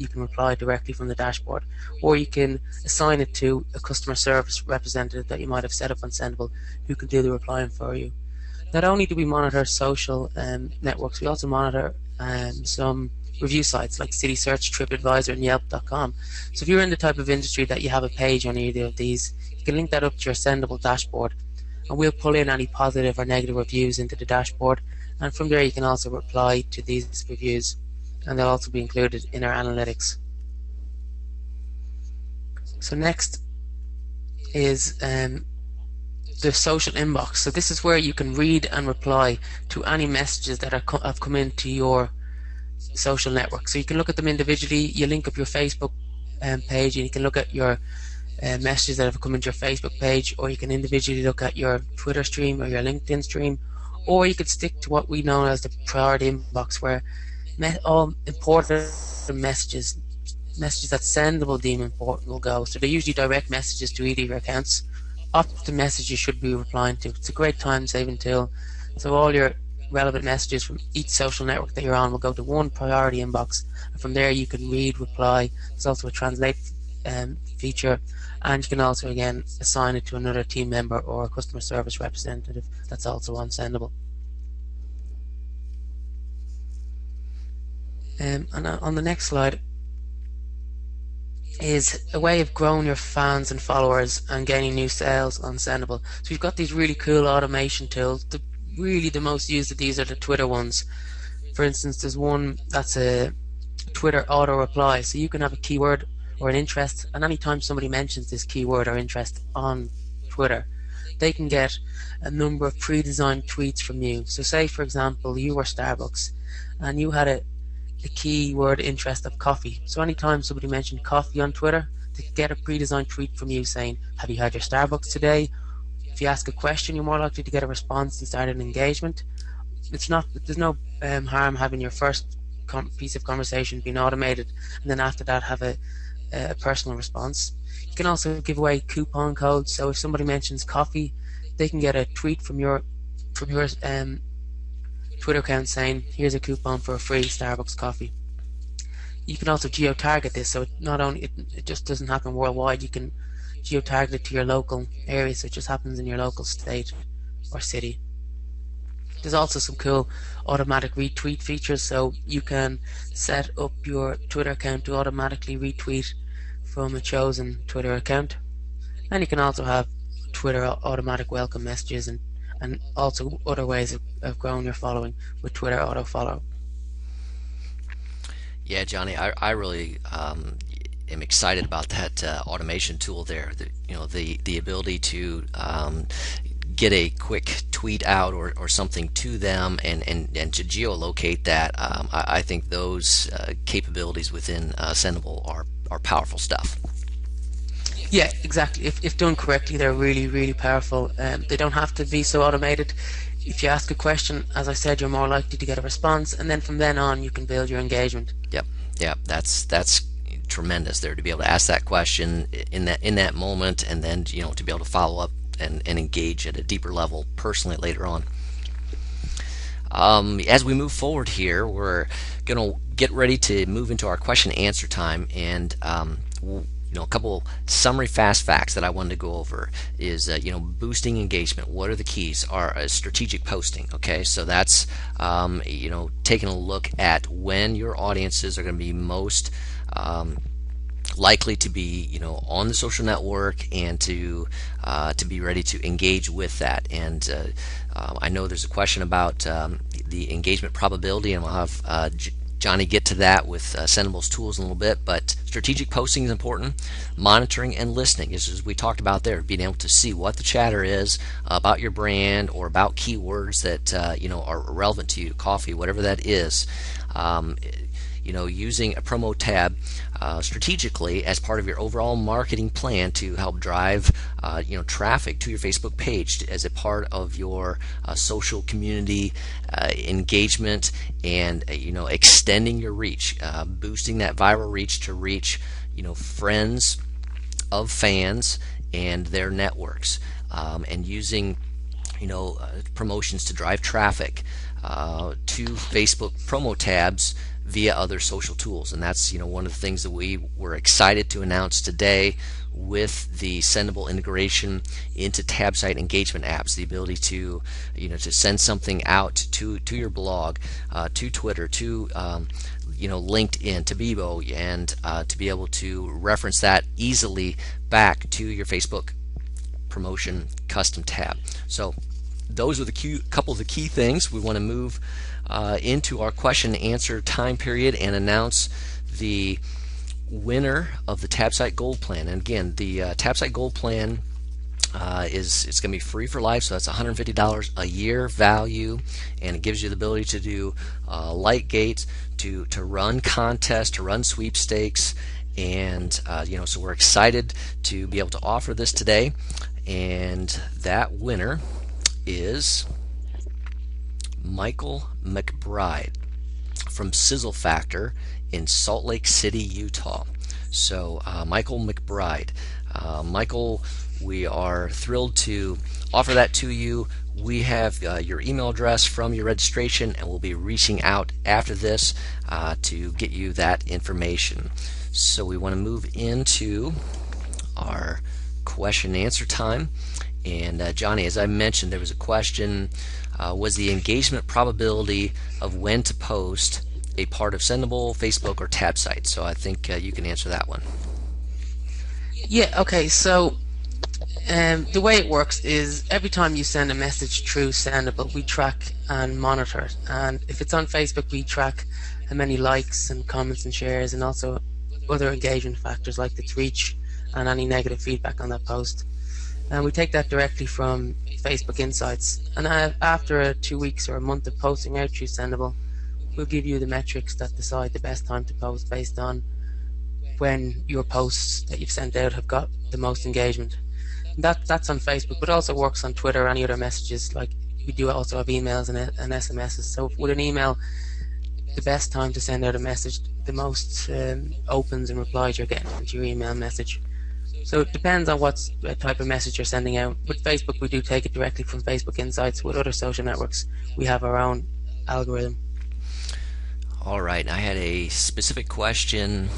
can reply directly from the dashboard, or you can assign it to a customer service representative that you might have set up on Sendible who can do the replying for you. Not only do we monitor social networks, we also monitor some review sites like City Search, TripAdvisor, and Yelp.com. So if you're in the type of industry that you have a page on either of these, you can link that up to your Sendible dashboard, and we'll pull in any positive or negative reviews into the dashboard, and from there you can also reply to these reviews, and they'll also be included in our analytics. So next is the social inbox. So this is where you can read and reply to any messages that have come into your social network. So you can look at them individually. You link up your Facebook page, and you can look at your messages that have come into your Facebook page, or you can individually look at your Twitter stream or your LinkedIn stream, or you could stick to what we know as the priority inbox, where all important messages that Sendible deem important will go. So they're usually direct messages to either of your accounts. Often messages you should be replying to. It's a great time saving tool. So all your relevant messages from each social network that you're on will go to one priority inbox, and from there you can read, reply. There's also a translate feature, and you can also again assign it to another team member or a customer service representative that's also on Sendible. And on the next slide is a way of growing your fans and followers and gaining new sales on Sendible. So we've got these really cool automation tools. The most used of these are the Twitter ones. For instance, there's one that's a Twitter auto reply. So you can have a keyword or an interest, and anytime somebody mentions this keyword or interest on Twitter, they can get a number of pre-designed tweets from you. So say, for example, you were Starbucks and you had a keyword interest of coffee. So anytime somebody mentioned coffee on Twitter, they get a pre-designed tweet from you saying, have you had your Starbucks today? If you ask a question, you're more likely to get a response and start an engagement. There's no harm having your first piece of conversation being automated, and then after that have a personal response. You can also give away coupon codes. So if somebody mentions coffee, they can get a tweet from your Twitter account saying, here's a coupon for a free Starbucks coffee. You can also geo-target this, so it just doesn't happen worldwide. You can geo-target it to your local area, so it just happens in your local state or city. There's also some cool automatic retweet features, so you can set up your Twitter account to automatically retweet from a chosen Twitter account. And you can also have Twitter automatic welcome messages and also other ways of growing your following with Twitter auto follow. Yeah, Johnny, I really am excited about that automation tool there. The ability to get a quick tweet out or something to them and to geolocate that. I think those capabilities within Sendible are powerful stuff. Yeah, exactly. If done correctly, they're really, really powerful. They don't have to be so automated. If you ask a question, as I said, you're more likely to get a response, and then from then on, you can build your engagement. Yep. That's tremendous there, to be able to ask that question in that moment, and then to be able to follow up and engage at a deeper level personally later on. As we move forward here, we're going to get ready to move into our question and answer time, and a couple summary fast facts that I wanted to go over is boosting engagement. What are the keys? Are strategic posting. Okay, so that's taking a look at when your audiences are going to be most likely to be on the social network and to be ready to engage with that. And I know there's a question about the engagement probability, and we'll have Johnny get to that with Sendible's tools in a little bit. But strategic posting is important. Monitoring and listening, as we talked about there, being able to see what the chatter is about your brand or about keywords that are relevant to you, coffee, whatever that is. Using a promo tab strategically as part of your overall marketing plan to help drive traffic to your Facebook page as a part of your social community engagement, and extending your reach, boosting that viral reach to reach friends of fans and their networks, and using promotions to drive traffic to Facebook promo tabs via other social tools. And that's one of the things that we were excited to announce today with the Sendible integration into TabSite engagement apps, the ability to to send something out to your blog, to Twitter, to LinkedIn, to Bebo, and to be able to reference that easily back to your Facebook promotion custom tab. So those are the couple of the key things. We want to move into our question and answer time period and announce the winner of the TabSite Gold Plan. And again, the TabSite Gold Plan it's going to be free for life, so that's $150 a year value, and it gives you the ability to do light gates, to run contests, to run sweepstakes, and so we're excited to be able to offer this today. And that winner is Michael McBride from Sizzle Factor in Salt Lake City, Utah. So Michael McBride. Michael, we are thrilled to offer that to you. We have your email address from your registration, and we'll be reaching out after this to get you that information. So we want to move into our question and answer time. And Johnny, as I mentioned, there was a question, was the engagement probability of when to post a part of Sendible, Facebook, or TabSite? So I think you can answer that one. Yeah, okay, so the way it works is every time you send a message through Sendible, we track and monitor it. And if it's on Facebook, we track how many likes and comments and shares, and also other engagement factors like its reach and any negative feedback on that post. And we take that directly from Facebook Insights. And after 2 weeks or a month of posting out through Sendible, we'll give you the metrics that decide the best time to post based on when your posts that you've sent out have got the most engagement. That's on Facebook, but also works on Twitter or any other messages. Like we do also have emails and SMSs. So with an email, the best time to send out a message, the most opens and replies you're getting to your email message. So it depends on what type of message you're sending out. With Facebook, we do take it directly from Facebook Insights. With other social networks, we have our own algorithm. All right, I had a specific question,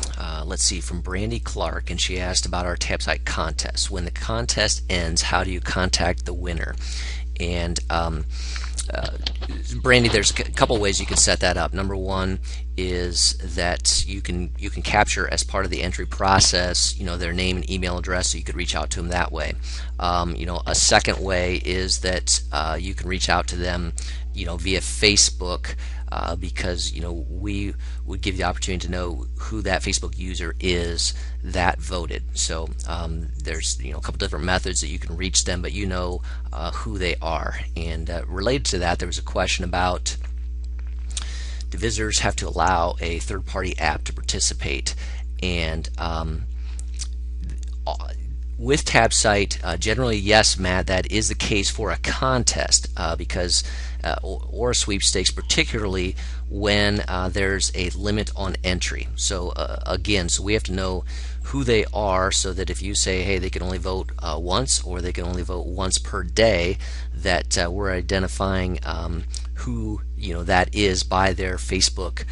let's see, from Brandy Clark, and she asked about our TabSite contest. When the contest ends, how do you contact the winner? And Brandy, there's a couple ways you can set that up. Number one is that you can capture as part of the entry process, their name and email address, so you could reach out to them that way. A second way is that you can reach out to them, via Facebook, because we would give you the opportunity to know who that Facebook user is that voted. So there's a couple different methods that you can reach them, but who they are. And related to that, there was a question about, do visitors have to allow a third-party app to participate? And with TabSite, generally, yes, Matt, that is the case for a contest, because or a sweepstakes, particularly when there's a limit on entry. So again, so we have to know who they are, so that if you say, hey, they can only vote once, or they can only vote once per day, that we're identifying who that is by their Facebook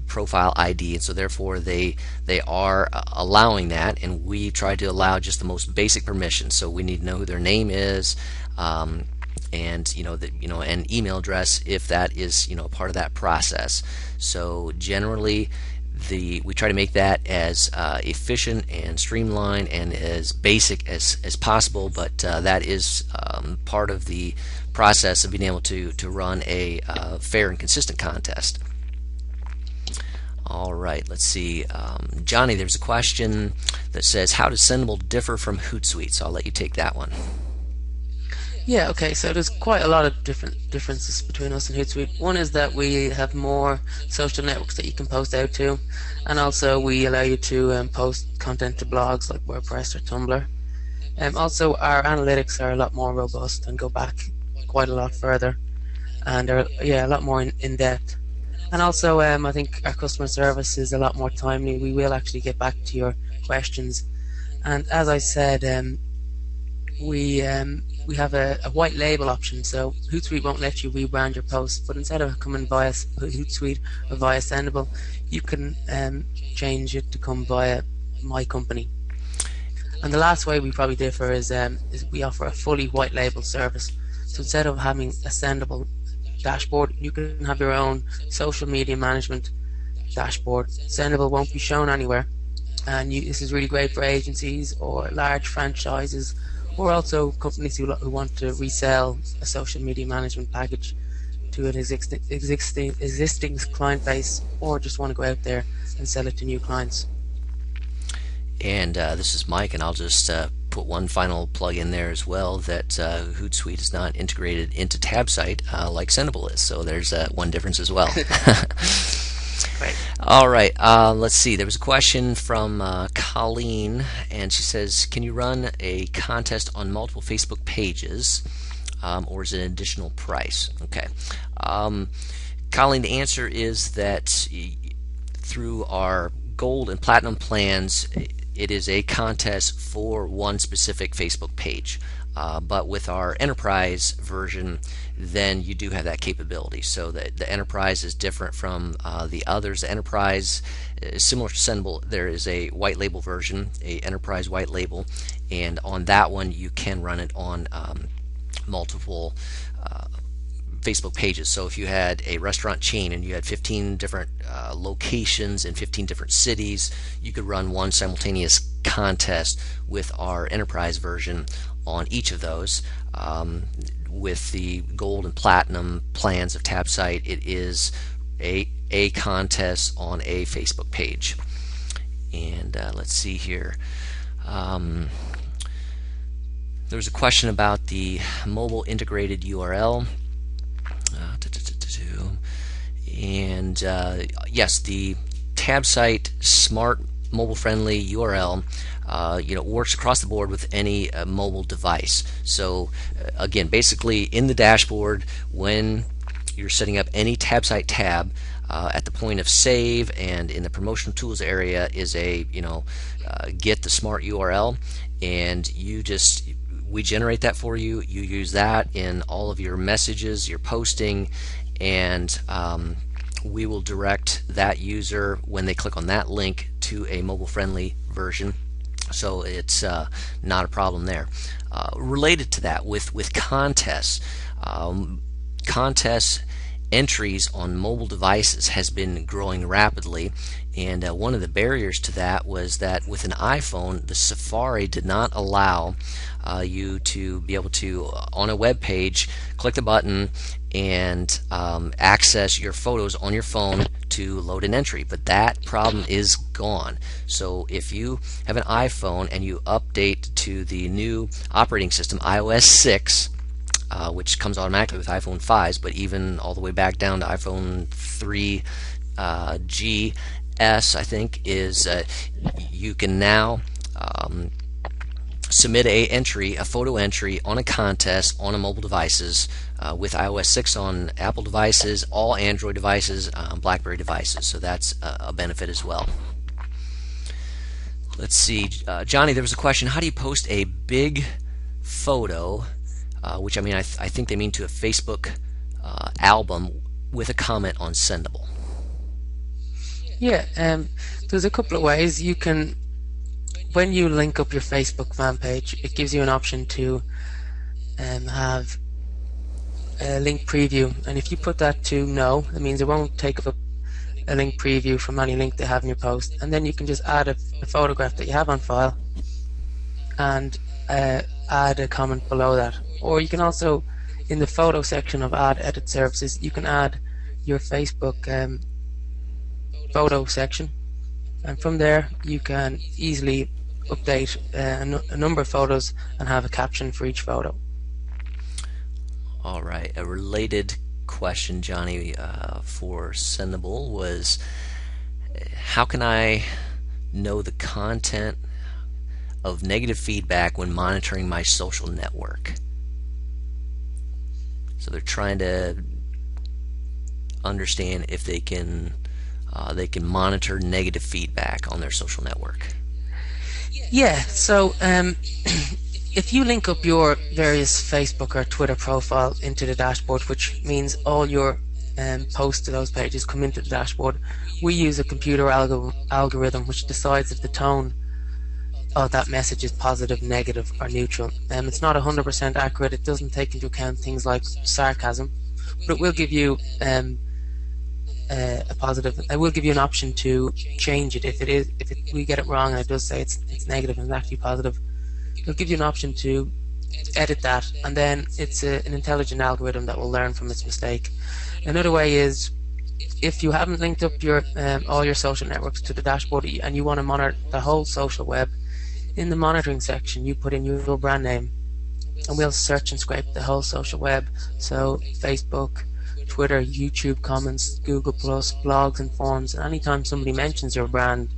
profile ID, and so therefore they are allowing that, and we try to allow just the most basic permissions. So we need to know who their name is, and an email address if that is part of that process. So generally we try to make that as efficient and streamlined and as basic as possible, but that is part of the process of being able to run a fair and consistent contest. All right, let's see. Johnny, there's a question that says, how does Sendible differ from Hootsuite? So I'll let you take that one. Yeah, okay, so there's quite a lot of differences between us and Hootsuite. One is that we have more social networks that you can post out to, and also we allow you to post content to blogs like WordPress or Tumblr. Also, our analytics are a lot more robust and go back quite a lot further, and are a lot more in depth. And also, I think our customer service is a lot more timely. We will actually get back to your questions. And as I said, we have a white label option, so Hootsuite won't let you rebrand your posts, but instead of coming via Hootsuite or via Sendible, you can change it to come via my company. And the last way we probably differ is we offer a fully white label service. So instead of having a Sendible dashboard, you can have your own social media management dashboard. Sendible won't be shown anywhere, and this is really great for agencies or large franchises, or also companies who want to resell a social media management package to an existing client base, or just want to go out there and sell it to new clients. And this is Mike, and I'll just put one final plug in there as well, that Hootsuite is not integrated into TabSite like Sendible is, so there's one difference as well. Great. All right, let's see. There was a question from Colleen, and she says, can you run a contest on multiple Facebook pages, or is it an additional price? Okay. Colleen, the answer is that through our gold and platinum plans, it is a contest for one specific Facebook page. But with our enterprise version, then you do have that capability. So the enterprise is different from the others. The enterprise is similar to Sendible. There is a white label version, a enterprise white label, and on that one you can run it on multiple Facebook pages. So if you had a restaurant chain and you had 15 different locations in 15 different cities, you could run one simultaneous contest with our enterprise version on each of those. With the gold and platinum plans of TabSite, it is a contest on a Facebook page. And let's see here. There was a question about the mobile integrated URL. And yes, the TabSite smart mobile friendly URL works across the board with any mobile device. So again, basically in the dashboard, when you're setting up any TabSite tab, at the point of save and in the promotional tools area is a get the smart URL, and we generate that for you. You use that in all of your messages, your posting, and we will direct that user when they click on that link to a mobile friendly version. So it's not a problem there. Related to that, with contests, entries on mobile devices has been growing rapidly, and one of the barriers to that was that with an iPhone, the Safari did not allow you to be able to, on a web page, click the button and access your photos on your phone to load an entry. But that problem is gone. So if you have an iPhone and you update to the new operating system, iOS 6, which comes automatically with iPhone 5s, but even all the way back down to iPhone 3GS, I think, is you can now submit a photo entry on a contest on a mobile devices with iOS 6 on Apple devices, all Android devices, BlackBerry devices. So that's a benefit as well. Let's see, Johnny, there was a question: how do you post a big photo? Which I think they mean to a Facebook album with a comment on Sendible? Yeah, there's a couple of ways you can. When you link up your Facebook fan page, it gives you an option to have a link preview, and if you put that to no, it means it won't take up a link preview from any link they have in your post, and then you can just add a photograph that you have on file and add a comment below that. Or you can also, in the photo section of add edit services, you can add your Facebook photo section, and from there you can easily update a number of photos and have a caption for each photo. All right, a related question, Johnny, for Sendible was, how can I know the content of negative feedback when monitoring my social network? So they're trying to understand if they can monitor negative feedback on their social network. Yeah, so if you link up your various Facebook or Twitter profile into the dashboard, which means all your posts to those pages come into the dashboard, we use a computer algorithm which decides if the tone of that message is positive, negative, or neutral. It's not 100% accurate. It doesn't take into account things like sarcasm, but it will give you a positive. I will give you an option to change it if we get it wrong and it does say it's negative and it's actually positive. It'll give you an option to edit that, and then it's an intelligent algorithm that will learn from its mistake. Another way is, if you haven't linked up your all your social networks to the dashboard and you want to monitor the whole social web, in the monitoring section you put in your brand name, and we'll search and scrape the whole social web. So Facebook, Twitter, YouTube comments, Google Plus, blogs and forums, and anytime somebody mentions your brand,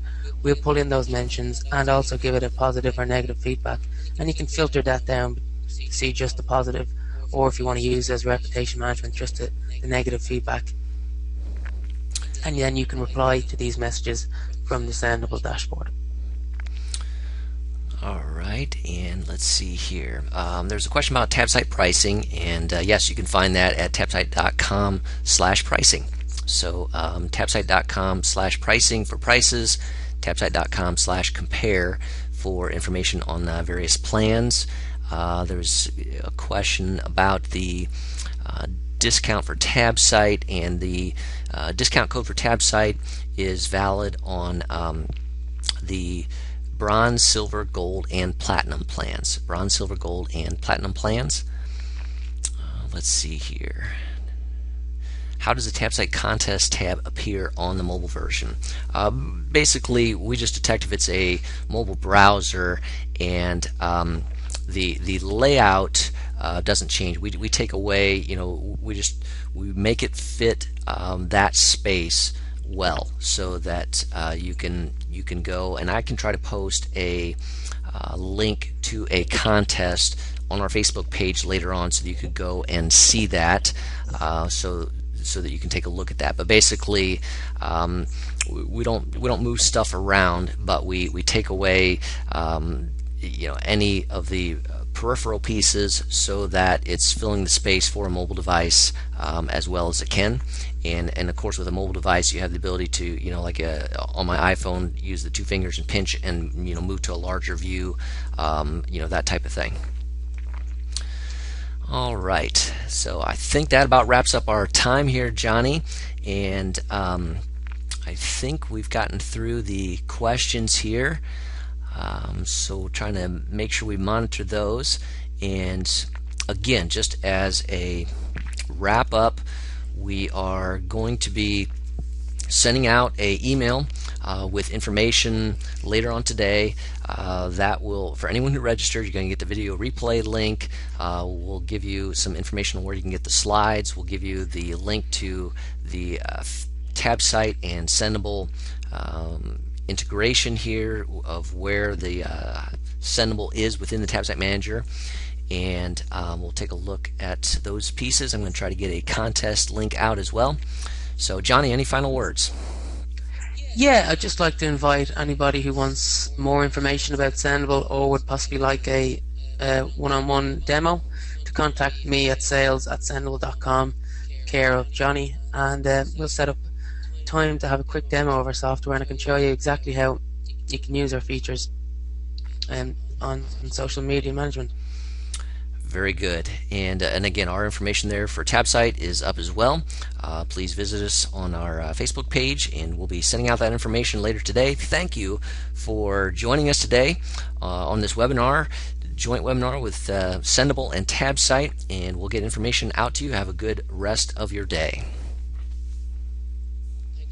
we'll pull in those mentions and also give it a positive or negative feedback, and you can filter that down to see just the positive, or if you want to use as reputation management, just the negative feedback, and then you can reply to these messages from the Sendible dashboard. All right, and let's see here. There's a question about TabSite pricing, and yes, you can find that at tabsite.com/pricing. So tabsite.com/pricing for prices, tabsite.com/compare for information on various plans. There's a question about the discount for TabSite, and the discount code for TabSite is valid on the bronze, silver, gold, and platinum plans. Bronze, silver, gold, and platinum plans. Let's see here. How does the TabSite contest tab appear on the mobile version? Basically, we just detect if it's a mobile browser, and the layout doesn't change. We take away, we make it fit that space well, so that you can go, and I can try to post a link to a contest on our Facebook page later on, so that you could go and see that, so that you can take a look at that. But basically, we don't move stuff around, but we take away any of the peripheral pieces, so that it's filling the space for a mobile device as well as it can. And of course, with a mobile device, you have the ability to, like on my iPhone, use the two fingers and pinch and move to a larger view, that type of thing. All right, so I think that about wraps up our time here, Johnny, and I think we've gotten through the questions here. So trying to make sure we monitor those. And again, just as a wrap up, we are going to be sending out an email with information later on today. That will, for anyone who registered, you're going to get the video replay link. We'll give you some information on where you can get the slides. We'll give you the link to the TabSite and Sendible integration here of where the Sendible is within the TabSite Manager, and we'll take a look at those pieces. I'm going to try to get a contest link out as well. So Johnny, any final words? Yeah, I'd just like to invite anybody who wants more information about Sendible or would possibly like a one-on-one demo to contact me at sales@sendible.com. care of Johnny, and we'll set up time to have a quick demo of our software, and I can show you exactly how you can use our features on social media management. Very good. And again, our information there for TabSite is up as well. Please visit us on our Facebook page, and we'll be sending out that information later today. Thank you for joining us today on this webinar, joint webinar with Sendible and TabSite, and we'll get information out to you. Have a good rest of your day.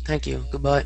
Thank you. Goodbye.